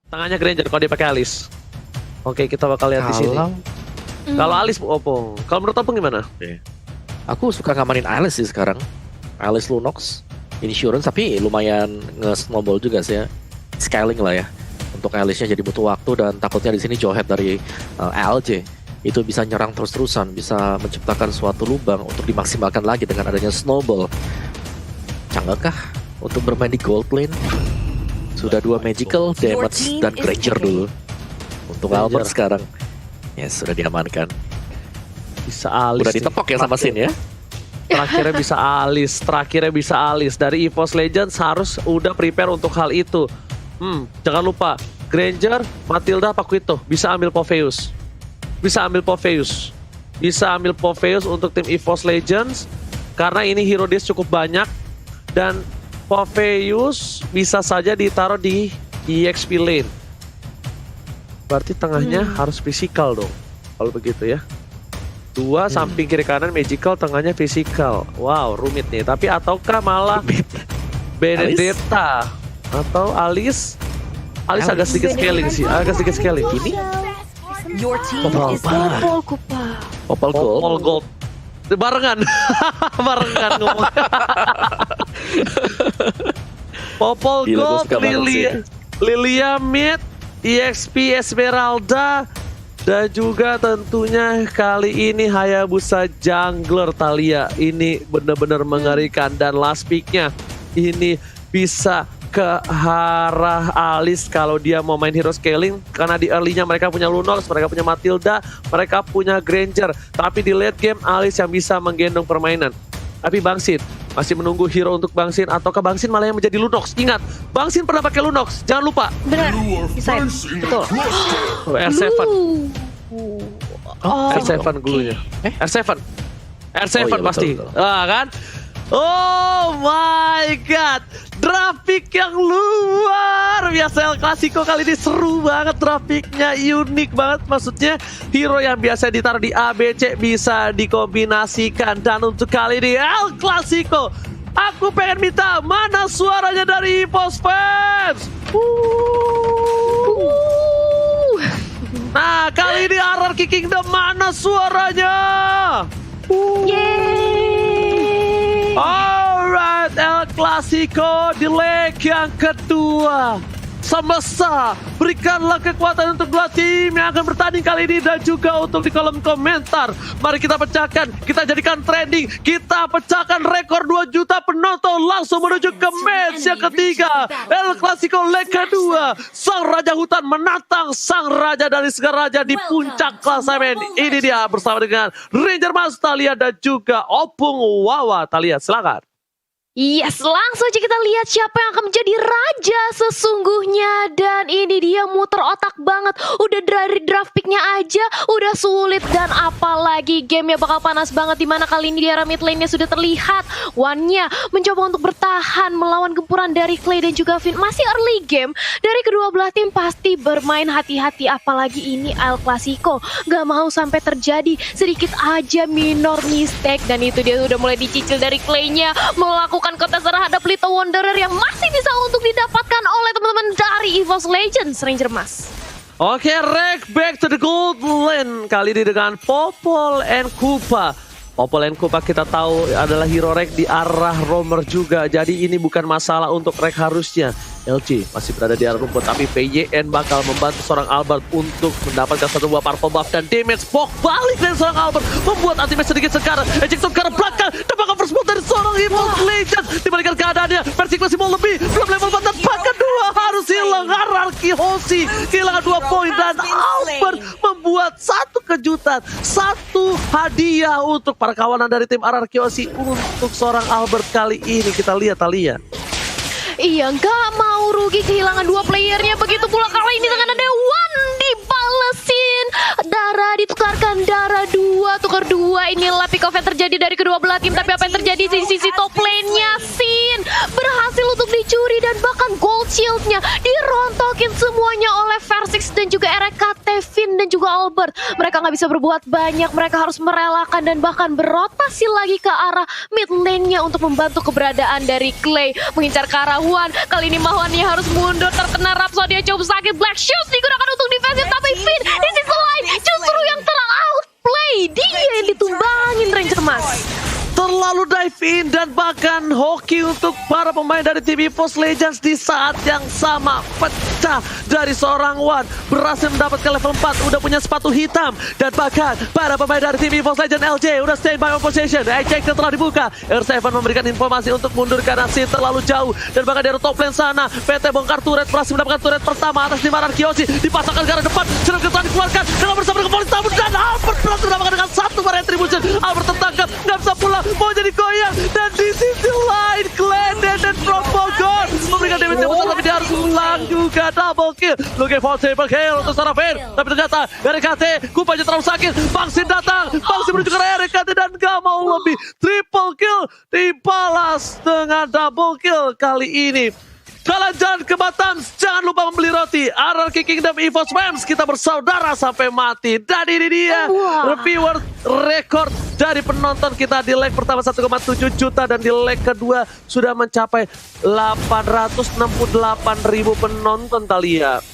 Tengahnya Granger kalau dia pakai Alice. Oke, kita bakal lihat di sini. Kalau Alice Opung. Kalau menurut Opung gimana? Aku suka ngamanin Alice sih sekarang. Alice Lunox, Insurance, tapi lumayan nge-snowball juga sih ya. Scaling lah ya. Untuk Alice-nya jadi butuh waktu dan takutnya di sini Jawhead dari ALJ itu bisa nyerang terus-terusan, bisa menciptakan suatu lubang untuk dimaksimalkan lagi dengan adanya snowball. Canggakah untuk bermain di gold lane? Sudah 2 magical, damage, dan Granger dulu. Untuk Albert sekarang, ya sudah diamankan. Bisa Alice. Udah ditepok ya sama Sin ya. Terakhirnya bisa Alice. Dari EVOS Legends harus udah prepare untuk hal itu. Jangan lupa, Granger, Matilda, Paquito bisa ambil Popheus. Bisa ambil Popheus untuk tim EVOS Legends. Karena ini hero disk cukup banyak. Dan Popheus bisa saja ditaruh di EXP lane. Berarti tengahnya harus fisikal dong. Kalau begitu ya. 2 samping kiri kanan magical, tengahnya fisikal. Wow, rumit nih. Tapi ataukah malah Benedetta atau Alice? Alice agak sedikit scaling sih. Ini Popol Gold. Barengan ngomong. Popol Gold, Lilia mid, EXP Esmeralda, dan juga tentunya kali ini Hayabusa jungler Thalia. Ini benar-benar mengerikan, dan last picknya ini bisa ke arah Alice kalau dia mau main hero scaling, karena di early-nya mereka punya Lunox, mereka punya Matilda, mereka punya Granger, tapi di late game Alice yang bisa menggendong permainan. Tapi Bang Sin masih menunggu hero untuk Bang Sin, ataukah Bang Sin malah yang menjadi Lunox? Ingat, Bang Sin pernah pakai Lunox, jangan lupa. Benar, bisa. Betul. R7. R7 gulunya. R7 pasti. Betul. Kan? Oh my god, draft pick yang luar biasa. El Clasico kali ini seru banget, draft picknya unik banget. Maksudnya hero yang biasa ditaruh di ABC bisa dikombinasikan. Dan untuk kali ini El Clasico, aku pengen minta mana suaranya dari EVOS fans. Nah, kali ini Hierarchy Kingdom, mana suaranya? Alright, El Clasico di leg yang kedua. Semesta, berikanlah kekuatan untuk 2 tim yang akan bertanding kali ini. Dan juga untuk di kolom komentar, mari kita pecahkan, kita jadikan trending, kita pecahkan rekor 2 juta penonton. Langsung menuju ke match yang ketiga, El Clasico leg kedua. Sang Raja Hutan menantang Sang Raja dari Segala Raja di puncak klasemen. Ini dia bersama dengan Ranger Mas, Thalia, dan juga Opung Wawa. Thalia, silakan. Yes, langsung aja kita lihat siapa yang akan menjadi raja sesungguhnya. Dan ini dia muter otak banget. Udah dari draft picknya aja udah sulit, dan apalagi gamenya bakal panas banget. Dimana kali ini di area mid lane-nya sudah terlihat Wan-nya mencoba untuk bertahan melawan gempuran dari Clay dan juga Finn. Masih early game dari kedua belah tim, pasti bermain hati-hati. Apalagi ini El Clasico, gak mau sampai terjadi sedikit aja minor mistake. Dan itu dia udah mulai dicicil dari Clay-nya, melakukan kontes terhadap Little Wanderer yang masih bisa untuk didapatkan oleh teman-teman dari EVOS Legends, Ranger Mas. Oke, back to the gold lane. Kali ini dengan Popol and Kupa. Popol and Kupa kita tahu adalah hero rek di arah roamer juga. Jadi ini bukan masalah untuk rek harusnya. LG masih berada di arah rumput, tapi PYN bakal membantu seorang Albert untuk mendapatkan satu buah purple buff dan damage poke balik dari seorang Albert, membuat ultimate sedikit sekarang. Ejector ke arah belakang, dapatkan first blood dari seorang EVOS Legends. Dibalikan keadaannya, Persik masih mau lebih, belum level 4 dan bahkan 2 harus hilang. Hierarchy Hoshi kehilangan 2 poin, dan Albert membuat satu kejutan, satu hadiah untuk para kawanan dari tim Hierarchy Hoshi untuk seorang Albert kali ini. Kita lihat Thalia. Iya, nggak mau rugi kehilangan 2 playernya. Begitu pula kali ini dengan ada Wan dibalesin. Darah ditukarkan, darah 2, tukar 2. Inilah pick off yang terjadi dari kedua belah tim. Tapi apa yang terjadi di sisi top lane-nya? Sin berhasil untuk dicuri dan bahkan gold shieldnya dirontokin semuanya oleh Versix dan juga RKT, Finn dan juga Albert. Mereka nggak bisa berbuat banyak, mereka harus merelakan dan bahkan berotasi lagi ke arah mid lane-nya untuk membantu keberadaan dari Clay. Mengincar ke arah Juan, kali ini Mahwannya harus mundur, terkena Rhapsody cukup sakit. Black Shoes digunakan untuk defensif, tapi Finn di sisi lain justru yang ter-outplay. Dia yang ditumbangin Ranger Mas. Terlalu dive in dan bahkan hoki untuk para pemain dari tim EVOS Legends di saat yang sama. Pecah dari seorang Wan, berhasil mendapatkan level 4, udah punya sepatu hitam. Dan bahkan para pemain dari tim EVOS Legends LJ udah stand by on position. Ejector telah dibuka, R7 memberikan informasi untuk mundur karena Sin terlalu jauh. Dan bahkan dari top lane sana, PT bongkar turret, berhasil mendapatkan turret pertama atas Dimaran Kyoshi. Dipasangkan ke arah depan, sedang telah dikeluarkan dengan bersama dengan polisi tamu. Dan Albert berhasil mendapatkan dengan satu retribution. Albert tertangkap, nggak bisa pulang, mau jadi goyang. Dan di sisi lain Glenden dan From Bogor memberikan damage yang besar, tapi dia harus ulang juga. Double kill, looking for triple kill untuk seorang Finn. Tapi ternyata RKT, Kupanya terlalu sakit. Bangsin datang, Bangsin menuju ke RKT dan gak mau lebih. Triple kill dibalas dengan double kill kali ini. Kalian jangan ke Batam, jangan lupa membeli roti. RRQ Kingdom EVOS Mems, kita bersaudara sampai mati. Dan ini dia reviewer rekor dari penonton kita di leg pertama 1,7 juta dan di leg kedua sudah mencapai 868.000 penonton Talia.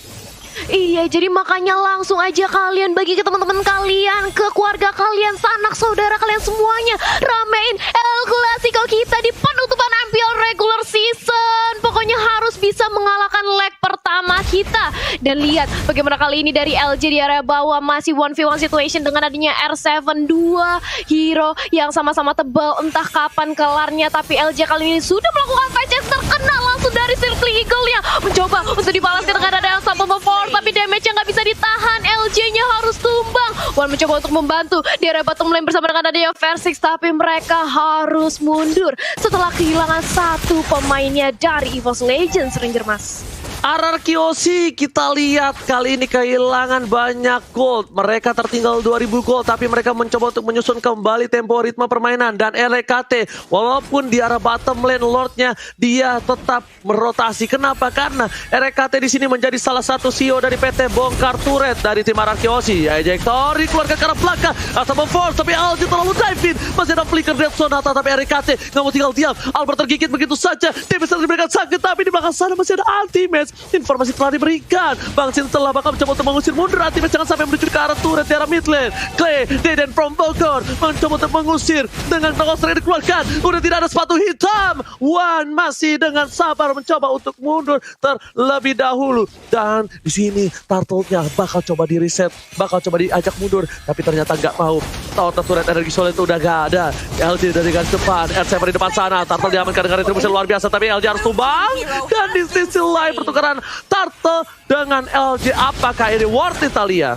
Iya, jadi makanya langsung aja kalian bagi ke teman-teman kalian, ke keluarga kalian, sanak saudara kalian semuanya. Ramein El Clasico kita di penutupan MPL regular season. Pokoknya harus bisa mengalahkan leg pertama kita. Dan lihat bagaimana kali ini dari LJ di area bawah masih 1v1 situation dengan adanya R7 2 hero yang sama-sama tebal, entah kapan kelarnya. Tapi LJ kali ini sudah melakukan fight terkena langsung dari Circle Eagle-nya. Mencoba untuk dibalaskan dengan ada yang Unstoppable Force, tapi damage-nya nggak bisa ditahan. LJ-nya harus tumbang. Wan mencoba untuk membantu di area bottom lane bersama dengan adanya Versix, tapi mereka harus mundur setelah kehilangan satu pemainnya dari EVOS Legends, Ranger Mas. RRQ kita lihat kali ini kehilangan banyak gold. Mereka tertinggal 2000 gold, tapi mereka mencoba untuk menyusun kembali tempo ritme permainan. Dan RKT, walaupun di arah bottom lane Lordnya, dia tetap merotasi. Kenapa? Karena RKT di sini menjadi salah satu CEO dari PT bongkar turret dari tim RRQ. Ejector dikeluarkan ke arah belakang, Unstoppable Force, tapi LJ terlalu dive in. Masih ada flicker Death Sonata, tapi RKT nggak mau tinggal diam. Albert tergigit begitu saja. Dia bisa diberikan sakit, tapi di belakang sana masih ada ultimate. Informasi telah diberikan. Bangsin telah bakal mencoba untuk mengusir mundur ultimate, jangan sampai menuju ke arah turret di arah mid lane. Clay, Deden from Bogor mencoba untuk mengusir dengan Tokostra dikeluarkan. Udah tidak ada sepatu hitam. Wan masih dengan sabar mencoba untuk mundur terlebih dahulu. Dan di sini Turtle-nya bakal coba di reset, bakal coba diajak mundur, tapi ternyata nggak mau. Total turret energi solid itu udah gak ada. LJ dari garis depan, R7 di depan sana. Turtle diamankan dengan retribusi luar biasa, tapi LJ harus tumbang. Dan di sisi lain pertukaran Turtle dengan LJ, apakah ini worth it, Talia?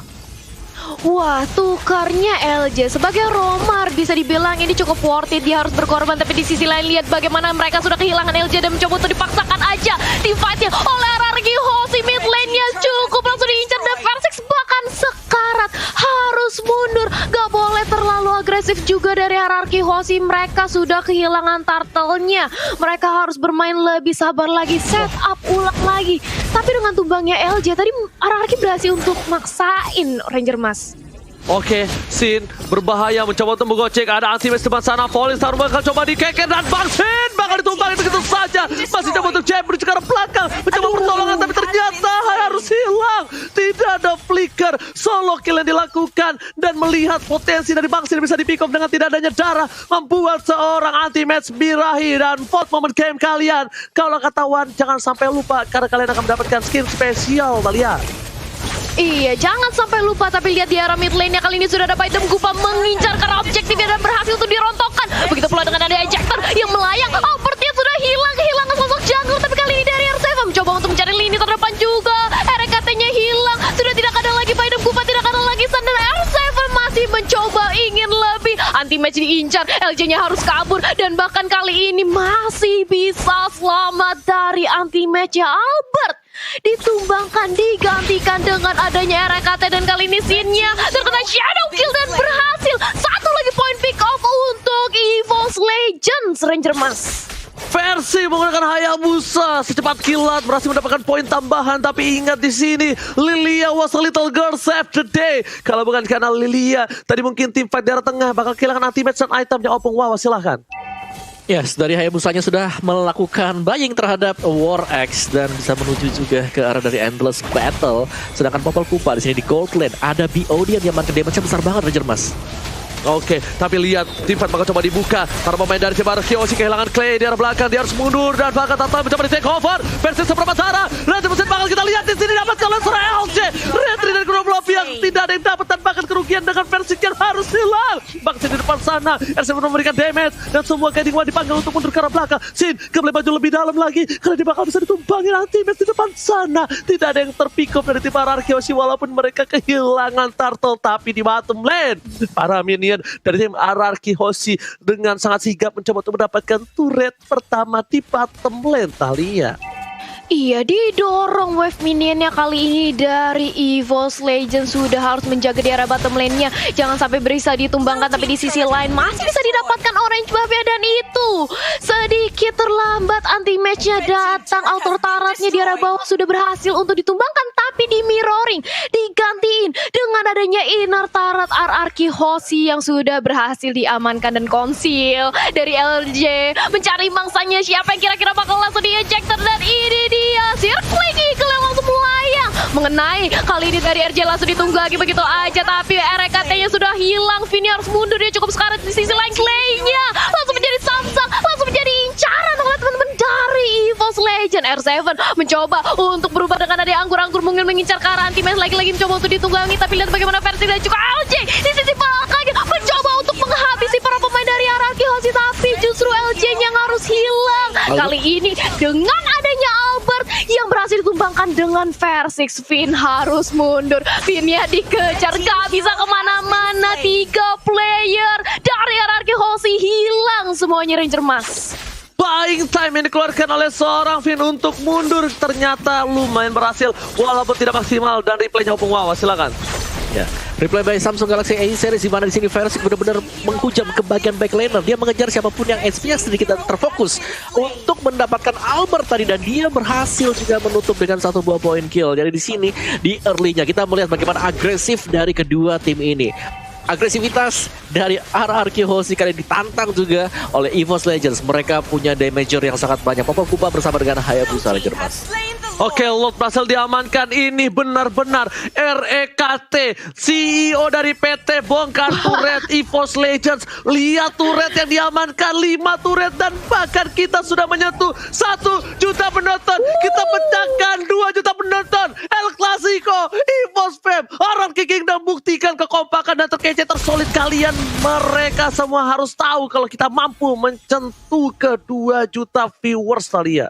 Wah, tukarnya LJ sebagai Romar bisa dibilang ini cukup worth it. Dia harus berkorban, tapi di sisi lain lihat bagaimana mereka sudah kehilangan LJ dan mencoba untuk dipaksakan aja di fight-nya oleh RRQ. Hosi mid lane-nya cukup langsung diincar dan Versix bahkan sekarat harus mundur. Gak boleh terlalu agresif juga dari RRQ Hosi. Mereka sudah kehilangan turtle-nya. Mereka harus bermain lebih sabar lagi, set up ulang lagi. Tapi dengan tumbangnya LJ tadi RRQ berhasil untuk maksain Ranger Mas. Oke, Sin berbahaya mencoba untuk menggocek. Ada ultimate depan sana, Volis harus bakal coba dikeker dan Bangsin bakal ditumbang begitu saja. Masih coba untuk jab menuju ke arah belakang, mencoba pertolongan, tapi ternyata harus hilang. Tidak ada flicker, solo kill yang dilakukan. Dan melihat potensi dari Bangsin bisa di-pick off dengan tidak adanya darah, membuat seorang anti-match birahi. Dan vote moment game kalian, kalau ketahuan jangan sampai lupa, karena kalian akan mendapatkan skin spesial, Talia. Iya, jangan sampai lupa. Tapi lihat di arah mid lane-nya kali ini sudah ada item Gupa mengincar karena objektifnya dan berhasil untuk dirontokkan. Begitu pula dengan ada ejector yang melayang. Albertnya sudah hilang, kehilangan sosok jungle. Tapi kali ini dari R7 mencoba untuk mencari lini terdepan juga. RKT-nya hilang, sudah tidak ada lagi item Gupa, tidak ada lagi Sun, dan R7 masih mencoba ingin lebih. Anti-match diincar, LJ-nya harus kabur. Dan bahkan kali ini masih bisa selamat dari anti-match-nya Albert. Ditumbangkan, digantikan dengan adanya RKT, dan kali ini Sin-nya terkena shadow kill dan berhasil. Satu lagi point pick off untuk untuk EVOS Legends Ranger Mas. Versi menggunakan Hayabusa secepat kilat berhasil mendapatkan poin tambahan, tapi ingat di sini Lilia was a little girl save the day. Kalau bukan karena Lilia, tadi mungkin tim fight daerah tengah bakal kehilangan ultimate dan itemnya Opung Wawa. Silahkan. Yes, dari Hayabusanya sudah melakukan buying terhadap War Axe dan bisa menuju juga ke arah dari Endless Battle. Sedangkan Popol Kupa di sini di Gold Lane ada BOD yang diamankan damage-nya besar banget Ranger Mas. Oke, tapi lihat tim fight bakal coba dibuka karena pemain dari tim Kyoshi kehilangan Clay di arah belakang, dia harus mundur dan bakal Tata mencoba di take over versi seberapa cara. Red Mesin bakal kita lihat di sini dapat oleh seorang LJ. Retri dari kedua belah pihak tidak ada yang dapat dan bahkan kerugian dengan versi yang harus hilang. Bangsa di depan sana, RC memberikan damage dan semua Guiding One dipanggil untuk mundur ke arah belakang. Sin kembali maju lebih dalam lagi karena dia bakal bisa ditumpangi nanti di depan sana. Tidak ada yang terpick up dari tim Kyoshi walaupun mereka kehilangan Turtle, tapi di bottom lane para minion dari tim RRQ Hoshi dengan sangat sigap mencoba untuk mendapatkan turret pertama di bottom lane. Thalia. Iya, didorong wave minionnya kali ini dari EVOS Legends sudah harus menjaga di arah bottom lane-nya. Jangan sampai bisa ditumbangkan, tapi di sisi lain masih bisa didapatkan orange buff-nya dan itu sedikit terlambat anti-match-nya datang. Auto taratnya di arah bawah sudah berhasil untuk ditumbangkan, tapi di mirroring digantiin dengan adanya inner tarat RRQ Hoshi yang sudah berhasil diamankan dan konsil dari LJ. Mencari mangsanya siapa yang kira-kira bakal langsung di-ejector dan ini dia Circling Eagle yang langsung melayang mengenai. Kali ini dari RJ langsung ditunggu lagi begitu aja, tapi RKT-nya sudah hilang. Vini harus mundur, dia cukup sekarat di sisi lain. Clay-nya langsung menjadi samsang, langsung menjadi incaran oleh teman-teman dari EVOS Legend. R7 mencoba untuk berubah dengan ada anggur-anggur mungkin mengincar ke arah anti-match, lagi-lagi mencoba untuk ditunggangi, tapi lihat bagaimana versi dan juga LJ di sisi belakangnya mencoba untuk menghabisi para pemain dari RRQ Hoshi, tapi justru LJ yang harus hilang. Kali ini dengan adanya Albert yang berhasil ditumbangkan dengan Versix, Vin harus mundur. Vinnya dikejar, gak bisa kemana-mana. 3 player dari RRQ Hoshi hilang semuanya Ranger Mas. Buying time yang dikeluarkan oleh seorang Vin untuk mundur ternyata lumayan berhasil walaupun tidak maksimal, dan replaynya Opung Wawa. Silakan. Ya, replay by Samsung Galaxy A series di mana di sini Versix benar-benar menghujam ke bagian backlaner. Dia mengejar siapapun yang HP-nya sedikit terfokus untuk mendapatkan Albert tadi, dan dia berhasil juga menutup dengan 1 buah point kill. Jadi di sini di early-nya kita melihat bagaimana agresif dari kedua tim ini. Agresivitas dari RRQ Hoshi kali ditantang juga oleh EVOS Legends. Mereka punya damager yang sangat banyak. Popol Kupa bersama dengan Hayabusa Ranger Mas. Oke, Lord berhasil diamankan. Ini benar-benar REKT, CEO dari PT bongkar turret EVOS Legends. Lihat turret yang diamankan, 5 turret, dan bahkan kita sudah menyentuh 1 juta penonton. Kita pecahkan 2 juta penonton. El Clasico, EVOS Fam, RRQ Kingdom buktikan kekompakan dan tersolid kalian. Mereka semua harus tahu kalau kita mampu mencentuh ke 2 juta viewers. Thalia.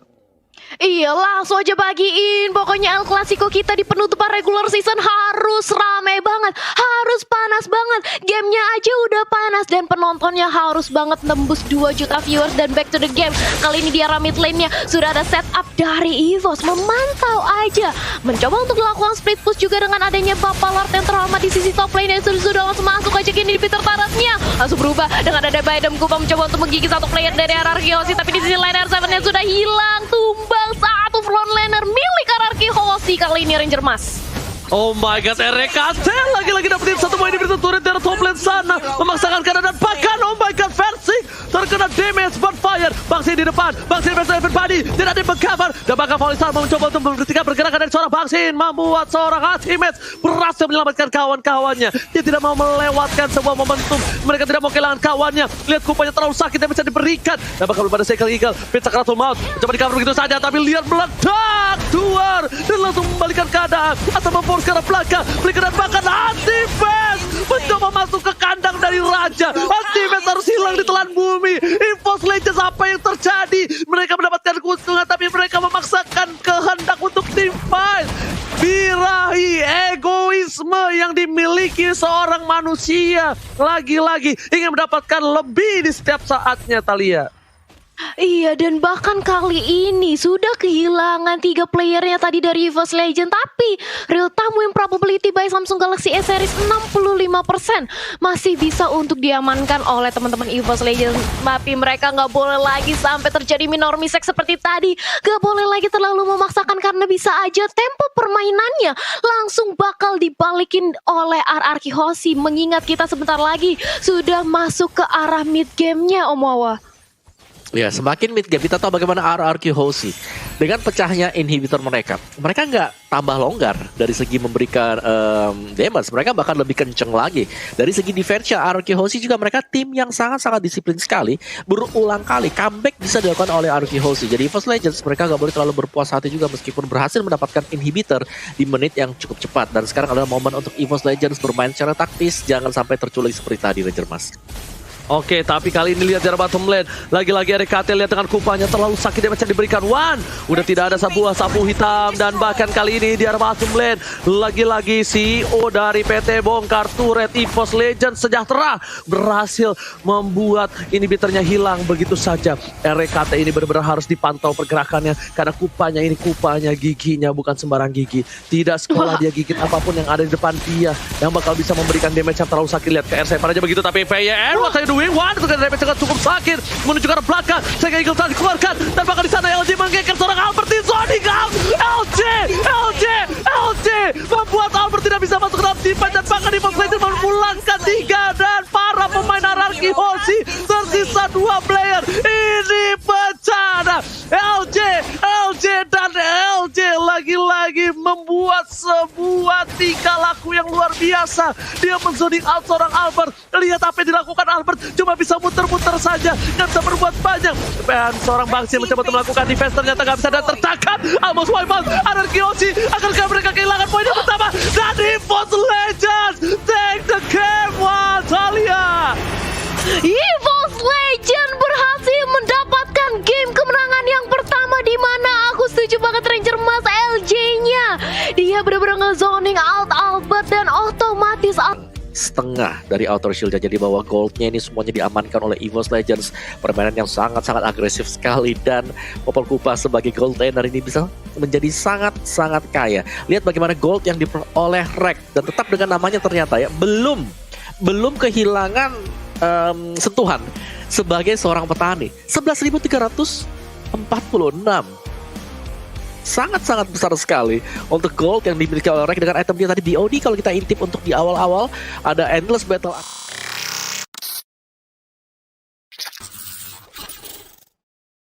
Iya, langsung aja bagiin. Pokoknya El Clasico kita di penutupan regular season harus rame banget, harus panas banget. Gamenya aja udah panas dan penontonnya harus banget nembus 2 juta viewers. Dan back to the game, kali ini di arah mid lane-nya sudah ada setup dari EVOS. Memantau aja, mencoba untuk melakukan split push juga dengan adanya Bapak Lord yang terhormat di sisi top lane yang sudah langsung masuk aja kini di Peter taratnya. Langsung berubah dengan ada Baidam Kupa mencoba untuk menggigit 1 player dari RRQ Hoshi, tapi di sisi lain R7 yang sudah hilang. Tumbang 1 frontlaner milik RRQ Hoshi kali ini Ranger Mas. Oh my god, RKT lagi-lagi dapetin 1 poin di pintu turret dari top lane sana, memaksakan keadaan, dan bahkan oh my god, Versix terkena damage bonfire. Bangsi di depan, Bangsin versus everybody, tidak ada yang mengcover, dan bahkan Polisar mencoba untuk menghentikan pergerakan dari seorang Bangsin, membuat seorang ultimate berhasil menyelamatkan kawan-kawannya. Dia tidak mau melewatkan sebuah momentum, mereka tidak mau kehilangan kawannya. Lihat Kupanya terlalu sakit yang bisa diberikan, dan bahkan pada Cycle Eagle, Pizza Kratul Maut coba di cover begitu saja, tapi lihat meledak keluar dan langsung membalikan keadaan atau memforce ke arah belakang. Flicker dan bahkan Anti-Fans mencoba masuk ke kandang dari Raja. Anti-Fans harus hilang di telan bumi. EVOS Legends, apa yang terjadi? Mereka mendapatkan keuntungan, tapi mereka memaksakan kehendak untuk tim fight. Birahi egoisme yang dimiliki seorang manusia. Lagi-lagi ingin mendapatkan lebih di setiap saatnya, Thalia. Iya, dan bahkan kali ini sudah kehilangan 3 playernya tadi dari EVOS Legend. Tapi real time win probability by Samsung Galaxy S Series 65% masih bisa untuk diamankan oleh teman-teman EVOS Legend. Tapi mereka nggak boleh lagi sampai terjadi minor mistake seperti tadi. Nggak boleh lagi terlalu memaksakan karena bisa aja tempo permainannya langsung bakal dibalikin oleh RRQ Hoshi. Mengingat kita sebentar lagi sudah masuk ke arah mid game-nya, Om Wawa. Ya, semakin mid game kita tahu bagaimana RRQ Hoshi dengan pecahnya inhibitor mereka nggak tambah longgar dari segi memberikan damage, mereka bahkan lebih kenceng lagi dari segi defense-nya. RRQ Hoshi juga mereka tim yang sangat-sangat disiplin sekali, berulang kali comeback bisa dilakukan oleh RRQ Hoshi. Jadi EVOS Legends mereka nggak boleh terlalu berpuas hati juga meskipun berhasil mendapatkan inhibitor di menit yang cukup cepat, dan sekarang adalah momen untuk EVOS Legends bermain secara taktis, jangan sampai terculik seperti tadi Ranger Mas. Oke, tapi kali ini lihat dari bottom lane. Lagi-lagi RKT lihat dengan kupanya terlalu sakit damage yang diberikan. One, udah tidak ada sebuah sapu hitam. Dan bahkan kali ini di arah bottom lane, lagi-lagi CEO dari PT Bongkar Turret EVOS Legends Sejahtera berhasil membuat inhibitornya hilang begitu saja. RKT ini benar-benar harus dipantau pergerakannya karena kupanya ini giginya bukan sembarang gigi. Tidak sekolah dia gigit apapun yang ada di depan dia yang bakal bisa memberikan damage yang terlalu sakit. Lihat ke RC aja begitu, tapi VYN what saya doing? One, dengan damage yang cukup sakit menuju ke arah belakang. Sega Eagle tadi dikeluarkan dan bahkan di sana LG menggeser seorang Albert di zoning out. LG membuat Albert tidak bisa masuk ke dalam defense dan bahkan di Legends memulangkan 3 dan para pemain RRQ Hoshi tersisa 2 player. Ini bencana. LG lagi-lagi membuat sebuah tingkah laku yang luar biasa. Dia menzoning out seorang Albert. Lihat apa yang dilakukan Albert, cuma bisa muter-muter saja, nggak bisa berbuat banyak. Dan seorang Bangsi mencoba untuk melakukan defense, ternyata nggak bisa dan tertangkap. Almost wipe out RRQ Hoshi. Akankah mereka kehilangan poin yang pertama? Dan EVOS Legends take the game. Wah, Talia. EVOS Legend berhasil mendapatkan game kemenangan yang pertama, di mana aku setuju banget Ranger Mas LJ-nya. Dia benar-benar nge-zoning out Albert dan otomatis setengah dari outer shield, jadi bahwa goldnya ini semuanya diamankan oleh EVOS Legends. Permainan yang sangat-sangat agresif sekali, dan Popol Kupa sebagai gold laner ini bisa menjadi sangat-sangat kaya. Lihat bagaimana gold yang diperoleh Rek, dan tetap dengan namanya ternyata ya belum kehilangan sentuhan sebagai seorang petani. 11.346, sangat-sangat besar sekali untuk gold yang dimiliki oleh Rek dengan item dia tadi BOD. Kalau kita intip untuk di awal-awal ada Endless Battle.